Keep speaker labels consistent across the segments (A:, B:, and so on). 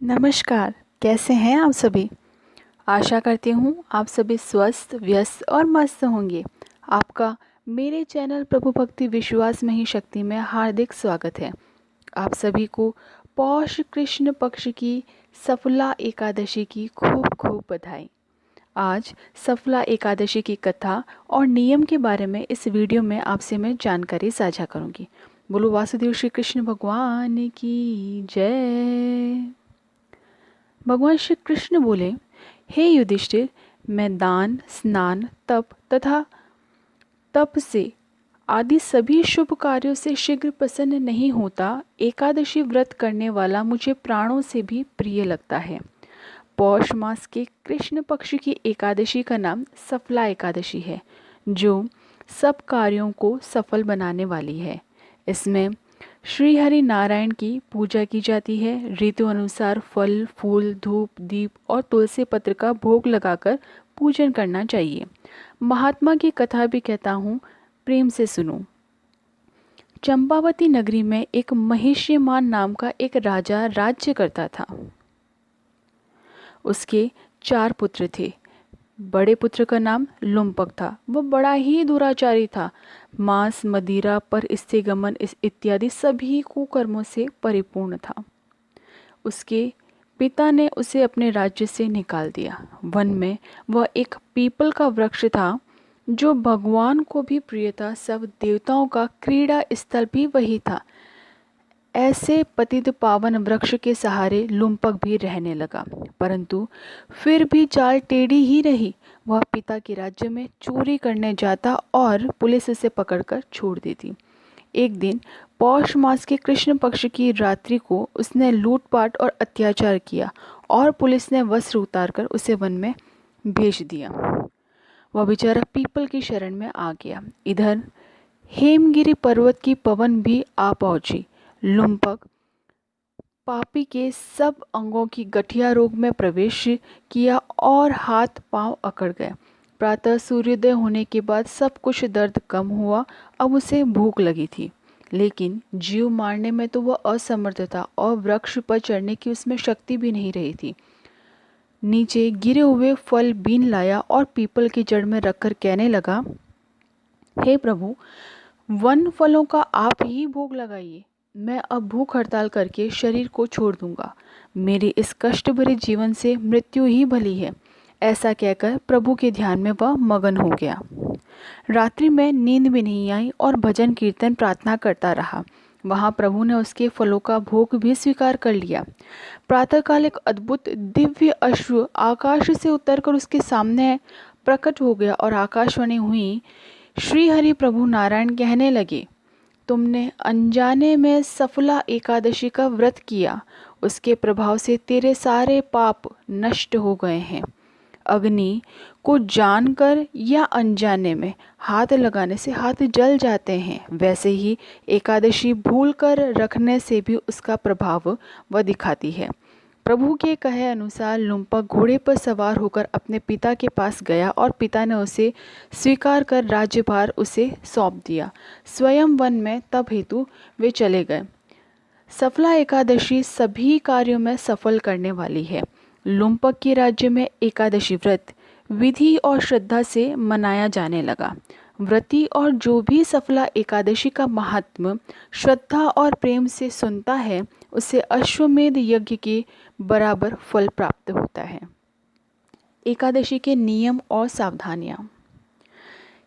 A: नमस्कार। कैसे हैं आप सभी। आशा करती हूँ आप सभी स्वस्थ व्यस्त और मस्त होंगे। आपका मेरे चैनल प्रभु भक्ति विश्वास में ही शक्ति में हार्दिक स्वागत है। आप सभी को पौष कृष्ण पक्ष की सफला एकादशी की खूब खूब बधाई। आज सफला एकादशी की कथा और नियम के बारे में इस वीडियो में आपसे मैं जानकारी साझा करूंगी। बोलो वासुदेव श्री कृष्ण भगवान की जय। भगवान श्री कृष्ण बोले, हे युधिष्ठिर, मैं दान स्नान तप तथा तप से आदि सभी शुभ कार्यों से शीघ्र प्रसन्न नहीं होता। एकादशी व्रत करने वाला मुझे प्राणों से भी प्रिय लगता है। पौष मास के कृष्ण पक्ष की एकादशी का नाम सफला एकादशी है, जो सब कार्यों को सफल बनाने वाली है। इसमें श्री हरि नारायण की पूजा की जाती है। ऋतु अनुसार फल फूल धूप दीप और तुलसी पत्र का भोग लगाकर पूजन करना चाहिए। महात्मा की कथा भी कहता हूँ, प्रेम से सुनो। चंपावती नगरी में एक महिष्यमान नाम का एक राजा राज्य करता था। उसके 4 पुत्र थे। बड़े पुत्र का नाम लुम्पक था। वह बड़ा ही दुराचारी था। मांस मदिरा पर गमन इत्यादि सभी कुकर्मों से परिपूर्ण था। उसके पिता ने उसे अपने राज्य से निकाल दिया। वन में वह एक पीपल का वृक्ष था, जो भगवान को भी प्रिय था। सब देवताओं का क्रीड़ा स्थल भी वही था। ऐसे पतित पावन वृक्ष के सहारे लुम्पक भी रहने लगा, परंतु फिर भी चाल टेढ़ी ही रही। वह पिता के राज्य में चोरी करने जाता और पुलिस उसे पकड़कर छोड़ देती। एक दिन पौष मास के कृष्ण पक्ष की रात्रि को उसने लूटपाट और अत्याचार किया और पुलिस ने वस्त्र उतारकर उसे वन में भेज दिया। वह बेचारा पीपल की शरण में आ गया। इधर हेमगिरी पर्वत की पवन भी आ पहुंची। लुम्पक पापी के सब अंगों की गठिया रोग में प्रवेश किया और हाथ पांव अकड़ गए। प्रातः सूर्योदय होने के बाद सब कुछ दर्द कम हुआ। अब उसे भूख लगी थी, लेकिन जीव मारने में तो वह असमर्थ था और वृक्ष पर चढ़ने की उसमें शक्ति भी नहीं रही थी। नीचे गिरे हुए फल बीन लाया और पीपल की जड़ में रखकर कहने लगा, हे प्रभु, वन फलों का आप ही भोग लगाइए। मैं अब भूख हड़ताल करके शरीर को छोड़ दूंगा। मेरे इस कष्ट भरे जीवन से मृत्यु ही भली है। ऐसा कहकर प्रभु के ध्यान में वह मगन हो गया। रात्रि में नींद भी नहीं आई और भजन कीर्तन प्रार्थना करता रहा। वहाँ प्रभु ने उसके फलों का भोग भी स्वीकार कर लिया। प्रातःकाल एक अद्भुत दिव्य अश्व आकाश से उतरकर उसके सामने प्रकट हो गया और आकाशवाणी हुई। श्री हरि प्रभु नारायण कहने लगे, तुमने अनजाने में सफला एकादशी का व्रत किया। उसके प्रभाव से तेरे सारे पाप नष्ट हो गए हैं। अग्नि को जानकर या अनजाने में हाथ लगाने से हाथ जल जाते हैं, वैसे ही एकादशी भूलकर रखने से भी उसका प्रभाव वह दिखाती है। प्रभु के कहे अनुसार लुम्पक घोड़े पर सवार होकर अपने पिता के पास गया और पिता ने उसे स्वीकार कर राज्यभार उसे सौंप दिया। स्वयं वन में तप हेतु वे चले गए। सफला एकादशी सभी कार्यों में सफल करने वाली है। लुम्पक के राज्य में एकादशी व्रत विधि और श्रद्धा से मनाया जाने लगा। व्रती और जो भी सफला एकादशी का महात्म श्रद्धा और प्रेम से सुनता है, उसे अश्वमेध यज्ञ के बराबर फल प्राप्त होता है। एकादशी के नियम और सावधानियाँ।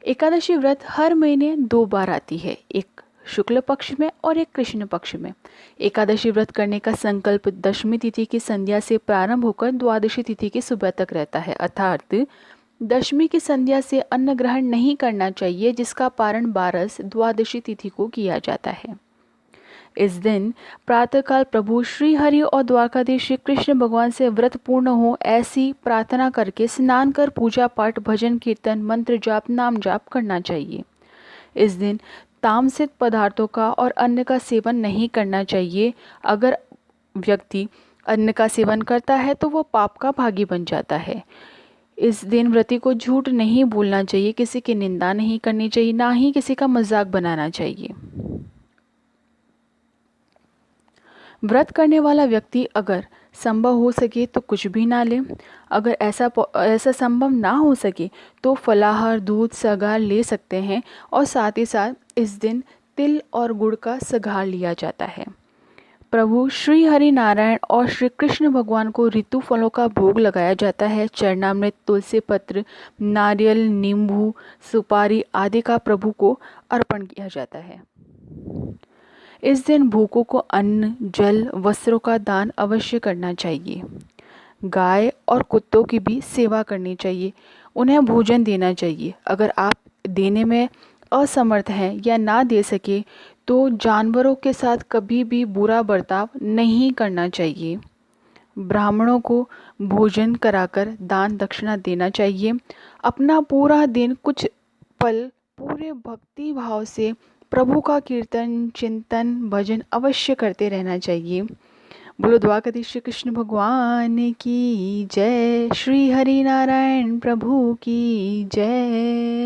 A: एकादशी व्रत हर महीने 2 बार आती है, एक शुक्ल पक्ष में और एक कृष्ण पक्ष में। एकादशी व्रत करने का संकल्प दशमी तिथि की संध्या से प्रारंभ होकर द्वादशी तिथि की सुबह तक रहता है, अर्थात दशमी की संध्या से अन्न ग्रहण नहीं करना चाहिए, जिसका पारण 12 द्वादशी तिथि को किया जाता है। इस दिन प्रातःकाल प्रभु श्री हरि और द्वारकाधीश श्री कृष्ण भगवान से व्रत पूर्ण हो ऐसी प्रार्थना करके स्नान कर पूजा पाठ भजन कीर्तन मंत्र जाप नाम जाप करना चाहिए। इस दिन तामसिक पदार्थों का और अन्न का सेवन नहीं करना चाहिए। अगर व्यक्ति अन्न का सेवन करता है तो वह पाप का भागी बन जाता है। इस दिन व्रती को झूठ नहीं बोलना चाहिए, किसी की निंदा नहीं करनी चाहिए, ना ही किसी का मजाक बनाना चाहिए। व्रत करने वाला व्यक्ति अगर संभव हो सके तो कुछ भी ना लें। अगर ऐसा संभव ना हो सके तो फलाहार, दूध, सगार ले सकते हैं और साथ ही साथ इस दिन तिल और गुड़ का सगार लिया जाता है। प्रभु श्री हरि नारायण और श्री कृष्ण भगवान को ऋतु फलों का भोग लगाया जाता है। चरणामृत, तुलसी पत्र, नारियल, नींबू, सुपारी आदि का प्रभु को अर्पण किया जाता है। इस दिन भूखों को अन्न, जल, वस्त्रों का दान अवश्य करना चाहिए। गाय और कुत्तों की भी सेवा करनी चाहिए, उन्हें भोजन देना चाहिए। अगर आप देने में असमर्थ हैं या ना दे सके तो जानवरों के साथ कभी भी बुरा बर्ताव नहीं करना चाहिए। ब्राह्मणों को भोजन कराकर दान दक्षिणा देना चाहिए। अपना पूरा दिन कुछ पल पूरे भक्ति भाव से प्रभु का कीर्तन, चिंतन, भजन अवश्य करते रहना चाहिए। बोलो द्वारकाधीश श्री कृष्ण भगवान की जय। श्री हरि नारायण प्रभु की जय।